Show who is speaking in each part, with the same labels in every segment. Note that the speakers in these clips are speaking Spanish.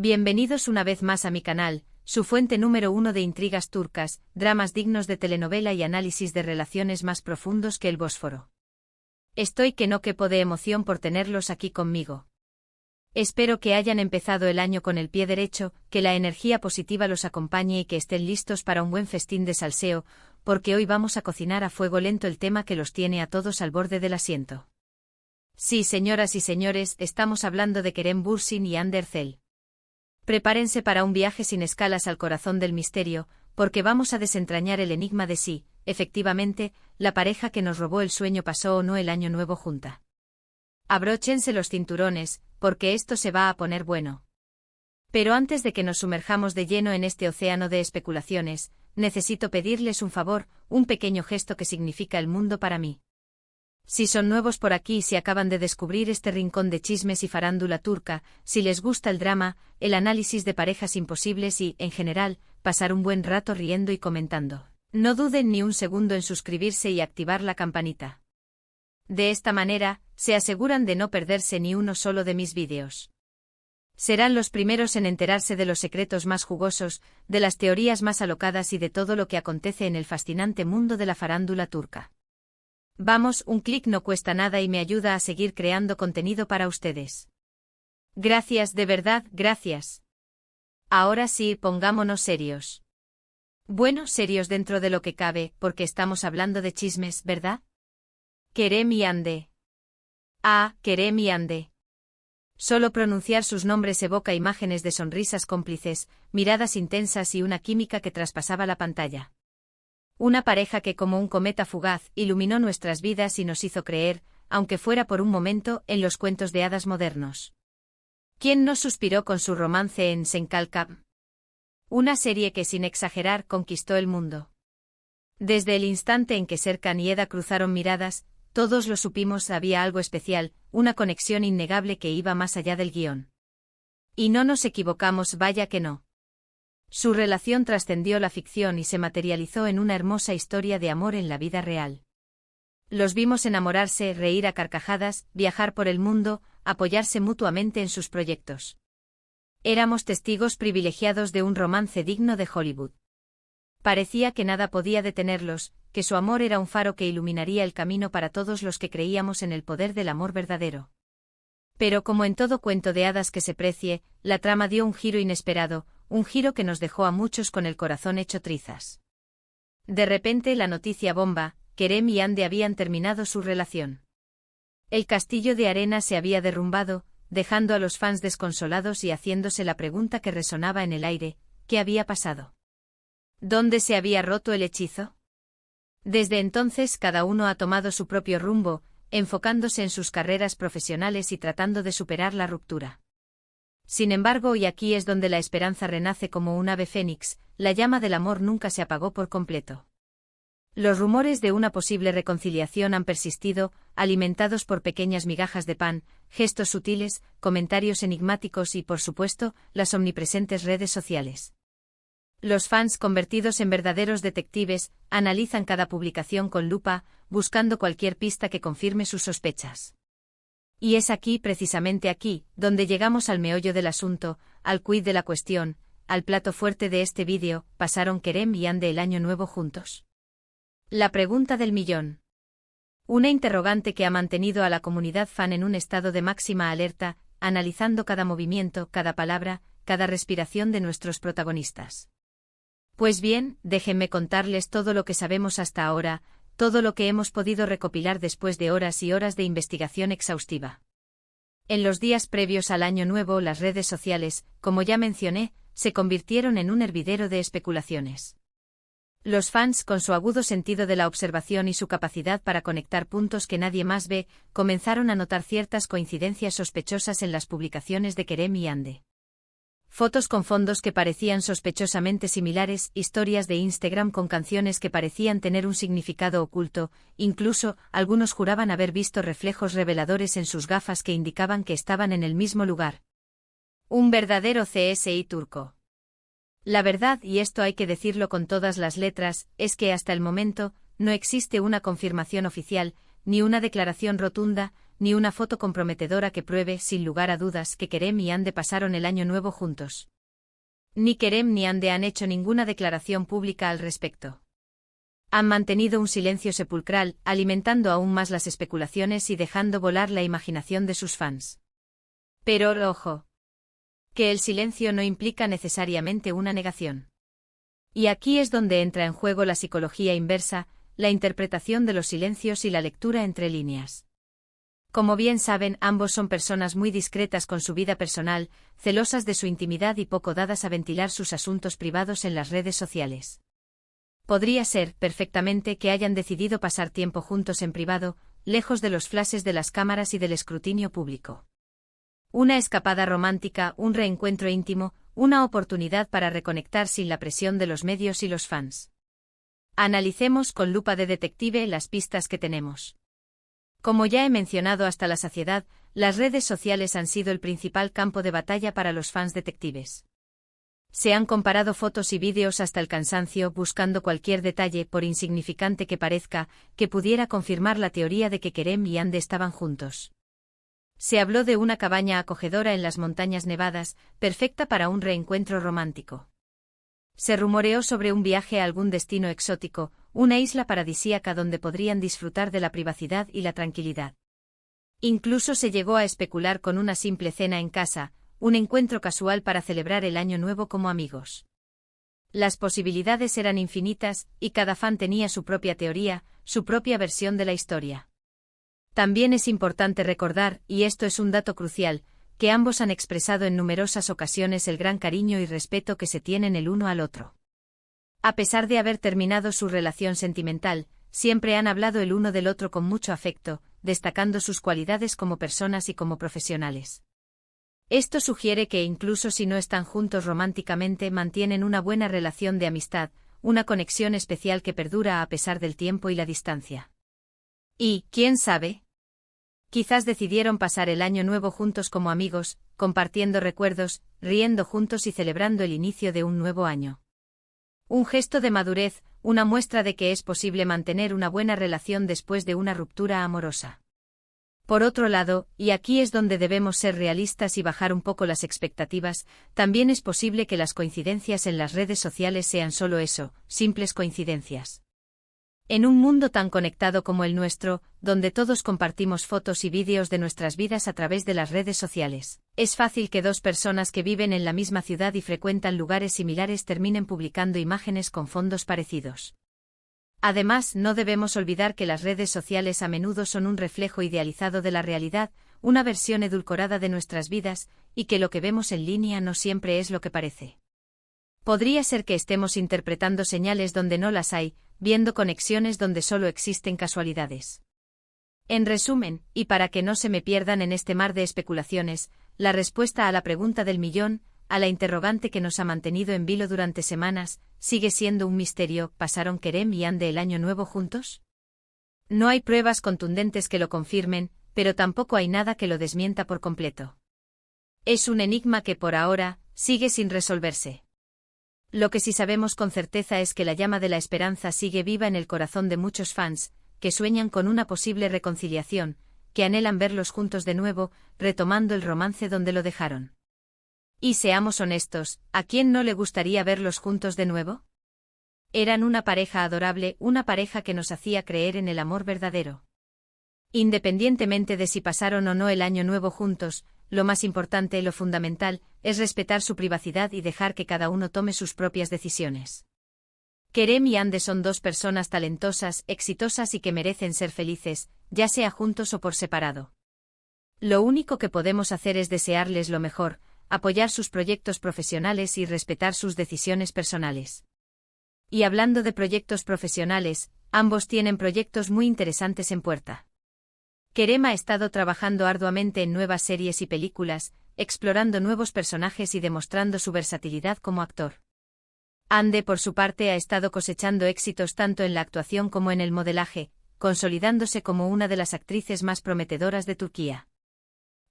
Speaker 1: Bienvenidos una vez más a mi canal, su fuente número 1 de intrigas turcas, dramas dignos de telenovela y análisis de relaciones más profundos que el Bósforo. Estoy que no quepo de emoción por tenerlos aquí conmigo. Espero que hayan empezado el año con el pie derecho, que la energía positiva los acompañe y que estén listos para un buen festín de salseo, porque hoy vamos a cocinar a fuego lento el tema que los tiene a todos al borde del asiento. Sí, señoras y señores, estamos hablando de Kerem Bürsin y Hande Erçel. Prepárense para un viaje sin escalas al corazón del misterio, porque vamos a desentrañar el enigma de si, efectivamente, la pareja que nos robó el sueño pasó o no el año nuevo junta. Abróchense los cinturones, porque esto se va a poner bueno. Pero antes de que nos sumerjamos de lleno en este océano de especulaciones, necesito pedirles un favor, un pequeño gesto que significa el mundo para mí. Si son nuevos por aquí y si acaban de descubrir este rincón de chismes y farándula turca, si les gusta el drama, el análisis de parejas imposibles y, en general, pasar un buen rato riendo y comentando, no duden ni un segundo en suscribirse y activar la campanita. De esta manera, se aseguran de no perderse ni uno solo de mis vídeos. Serán los primeros en enterarse de los secretos más jugosos, de las teorías más alocadas y de todo lo que acontece en el fascinante mundo de la farándula turca. Vamos, un clic no cuesta nada y me ayuda a seguir creando contenido para ustedes. Gracias, de verdad, gracias. Ahora sí, pongámonos serios. Bueno, serios dentro de lo que cabe, porque estamos hablando de chismes, ¿verdad? Kerem y Hande. Ah, Kerem y Hande. Solo pronunciar sus nombres evoca imágenes de sonrisas cómplices, miradas intensas y una química que traspasaba la pantalla. Una pareja que como un cometa fugaz iluminó nuestras vidas y nos hizo creer, aunque fuera por un momento, en los cuentos de hadas modernos. ¿Quién no suspiró con su romance en Senkalkam? Una serie que sin exagerar conquistó el mundo. Desde el instante en que Serkan y Eda cruzaron miradas, todos lo supimos, había algo especial, una conexión innegable que iba más allá del guión. Y no nos equivocamos, vaya que no. Su relación trascendió la ficción y se materializó en una hermosa historia de amor en la vida real. Los vimos enamorarse, reír a carcajadas, viajar por el mundo, apoyarse mutuamente en sus proyectos. Éramos testigos privilegiados de un romance digno de Hollywood. Parecía que nada podía detenerlos, que su amor era un faro que iluminaría el camino para todos los que creíamos en el poder del amor verdadero. Pero como en todo cuento de hadas que se precie, la trama dio un giro inesperado, un giro que nos dejó a muchos con el corazón hecho trizas. De repente la noticia bomba, Kerem y Hande habían terminado su relación. El castillo de arena se había derrumbado, dejando a los fans desconsolados y haciéndose la pregunta que resonaba en el aire, ¿qué había pasado? ¿Dónde se había roto el hechizo? Desde entonces cada uno ha tomado su propio rumbo, enfocándose en sus carreras profesionales y tratando de superar la ruptura. Sin embargo, y aquí es donde la esperanza renace como un ave fénix, la llama del amor nunca se apagó por completo. Los rumores de una posible reconciliación han persistido, alimentados por pequeñas migajas de pan, gestos sutiles, comentarios enigmáticos y, por supuesto, las omnipresentes redes sociales. Los fans, convertidos en verdaderos detectives, analizan cada publicación con lupa, buscando cualquier pista que confirme sus sospechas. Y es aquí, precisamente aquí, donde llegamos al meollo del asunto, al quid de la cuestión, al plato fuerte de este vídeo. ¿Pasaron Kerem y Hande el año nuevo juntos? La pregunta del millón. Una interrogante que ha mantenido a la comunidad fan en un estado de máxima alerta, analizando cada movimiento, cada palabra, cada respiración de nuestros protagonistas. Pues bien, déjenme contarles todo lo que sabemos hasta ahora, todo lo que hemos podido recopilar después de horas y horas de investigación exhaustiva. En los días previos al Año Nuevo, las redes sociales, como ya mencioné, se convirtieron en un hervidero de especulaciones. Los fans, con su agudo sentido de la observación y su capacidad para conectar puntos que nadie más ve, comenzaron a notar ciertas coincidencias sospechosas en las publicaciones de Kerem y Hande. Fotos con fondos que parecían sospechosamente similares, historias de Instagram con canciones que parecían tener un significado oculto, incluso, algunos juraban haber visto reflejos reveladores en sus gafas que indicaban que estaban en el mismo lugar. Un verdadero CSI turco. La verdad, y esto hay que decirlo con todas las letras, es que hasta el momento, no existe una confirmación oficial, ni una declaración rotunda, ni una foto comprometedora que pruebe, sin lugar a dudas, que Kerem y Hande pasaron el año nuevo juntos. Ni Kerem ni Hande han hecho ninguna declaración pública al respecto. Han mantenido un silencio sepulcral, alimentando aún más las especulaciones y dejando volar la imaginación de sus fans. Pero, ojo, que el silencio no implica necesariamente una negación. Y aquí es donde entra en juego la psicología inversa, la interpretación de los silencios y la lectura entre líneas. Como bien saben, ambos son personas muy discretas con su vida personal, celosas de su intimidad y poco dadas a ventilar sus asuntos privados en las redes sociales. Podría ser, perfectamente, que hayan decidido pasar tiempo juntos en privado, lejos de los flashes de las cámaras y del escrutinio público. Una escapada romántica, un reencuentro íntimo, una oportunidad para reconectar sin la presión de los medios y los fans. Analicemos con lupa de detective las pistas que tenemos. Como ya he mencionado hasta la saciedad, las redes sociales han sido el principal campo de batalla para los fans detectives. Se han comparado fotos y vídeos hasta el cansancio buscando cualquier detalle, por insignificante que parezca, que pudiera confirmar la teoría de que Kerem y Hande estaban juntos. Se habló de una cabaña acogedora en las montañas nevadas, perfecta para un reencuentro romántico. Se rumoreó sobre un viaje a algún destino exótico, una isla paradisíaca donde podrían disfrutar de la privacidad y la tranquilidad. Incluso se llegó a especular con una simple cena en casa, un encuentro casual para celebrar el año nuevo como amigos. Las posibilidades eran infinitas, y cada fan tenía su propia teoría, su propia versión de la historia. También es importante recordar, y esto es un dato crucial, que ambos han expresado en numerosas ocasiones el gran cariño y respeto que se tienen el uno al otro. A pesar de haber terminado su relación sentimental, siempre han hablado el uno del otro con mucho afecto, destacando sus cualidades como personas y como profesionales. Esto sugiere que incluso si no están juntos románticamente mantienen una buena relación de amistad, una conexión especial que perdura a pesar del tiempo y la distancia. Y, ¿quién sabe? Quizás decidieron pasar el año nuevo juntos como amigos, compartiendo recuerdos, riendo juntos y celebrando el inicio de un nuevo año. Un gesto de madurez, una muestra de que es posible mantener una buena relación después de una ruptura amorosa. Por otro lado, y aquí es donde debemos ser realistas y bajar un poco las expectativas, también es posible que las coincidencias en las redes sociales sean solo eso, simples coincidencias. En un mundo tan conectado como el nuestro, donde todos compartimos fotos y vídeos de nuestras vidas a través de las redes sociales, es fácil que dos personas que viven en la misma ciudad y frecuentan lugares similares terminen publicando imágenes con fondos parecidos. Además, no debemos olvidar que las redes sociales a menudo son un reflejo idealizado de la realidad, una versión edulcorada de nuestras vidas, y que lo que vemos en línea no siempre es lo que parece. Podría ser que estemos interpretando señales donde no las hay, viendo conexiones donde solo existen casualidades. En resumen, y para que no se me pierdan en este mar de especulaciones, la respuesta a la pregunta del millón, a la interrogante que nos ha mantenido en vilo durante semanas, sigue siendo un misterio. ¿Pasaron Kerem y Hande el año nuevo juntos? No hay pruebas contundentes que lo confirmen, pero tampoco hay nada que lo desmienta por completo. Es un enigma que por ahora sigue sin resolverse. Lo que sí sabemos con certeza es que la llama de la esperanza sigue viva en el corazón de muchos fans, que sueñan con una posible reconciliación, que anhelan verlos juntos de nuevo, retomando el romance donde lo dejaron. Y seamos honestos, ¿a quién no le gustaría verlos juntos de nuevo? Eran una pareja adorable, una pareja que nos hacía creer en el amor verdadero. Independientemente de si pasaron o no el año nuevo juntos, lo más importante, lo fundamental, es respetar su privacidad y dejar que cada uno tome sus propias decisiones. Kerem y Hande son dos personas talentosas, exitosas y que merecen ser felices, ya sea juntos o por separado. Lo único que podemos hacer es desearles lo mejor, apoyar sus proyectos profesionales y respetar sus decisiones personales. Y hablando de proyectos profesionales, ambos tienen proyectos muy interesantes en puerta. Kerem ha estado trabajando arduamente en nuevas series y películas, explorando nuevos personajes y demostrando su versatilidad como actor. Hande, por su parte, ha estado cosechando éxitos tanto en la actuación como en el modelaje, consolidándose como una de las actrices más prometedoras de Turquía.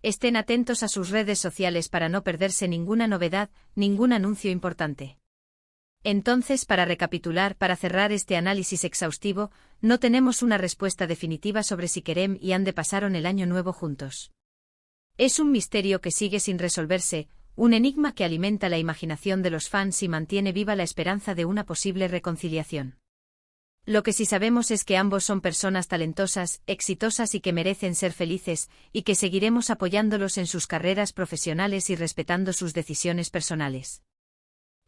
Speaker 1: Estén atentos a sus redes sociales para no perderse ninguna novedad, ningún anuncio importante. Entonces, para recapitular, para cerrar este análisis exhaustivo, no tenemos una respuesta definitiva sobre si Kerem y Ande pasaron el año nuevo juntos. Es un misterio que sigue sin resolverse, un enigma que alimenta la imaginación de los fans y mantiene viva la esperanza de una posible reconciliación. Lo que sí sabemos es que ambos son personas talentosas, exitosas y que merecen ser felices, y que seguiremos apoyándolos en sus carreras profesionales y respetando sus decisiones personales.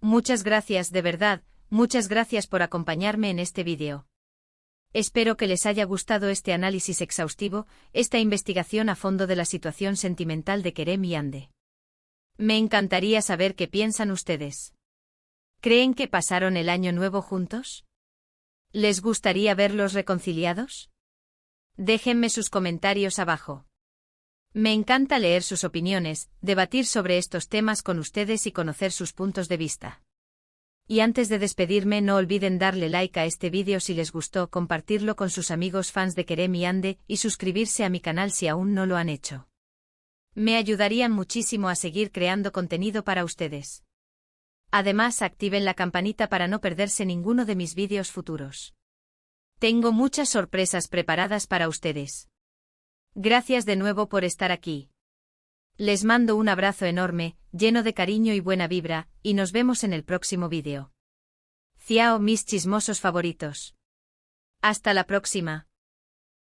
Speaker 1: Muchas gracias, de verdad, muchas gracias por acompañarme en este vídeo. Espero que les haya gustado este análisis exhaustivo, esta investigación a fondo de la situación sentimental de Kerem y Ande. Me encantaría saber qué piensan ustedes. ¿Creen que pasaron el año nuevo juntos? ¿Les gustaría verlos reconciliados? Déjenme sus comentarios abajo. Me encanta leer sus opiniones, debatir sobre estos temas con ustedes y conocer sus puntos de vista. Y antes de despedirme, no olviden darle like a este vídeo si les gustó, compartirlo con sus amigos fans de Kerem y Ande, y suscribirse a mi canal si aún no lo han hecho. Me ayudarían muchísimo a seguir creando contenido para ustedes. Además, activen la campanita para no perderse ninguno de mis vídeos futuros. Tengo muchas sorpresas preparadas para ustedes. Gracias de nuevo por estar aquí. Les mando un abrazo enorme, lleno de cariño y buena vibra, y nos vemos en el próximo vídeo. Ciao, mis chismosos favoritos. Hasta la próxima.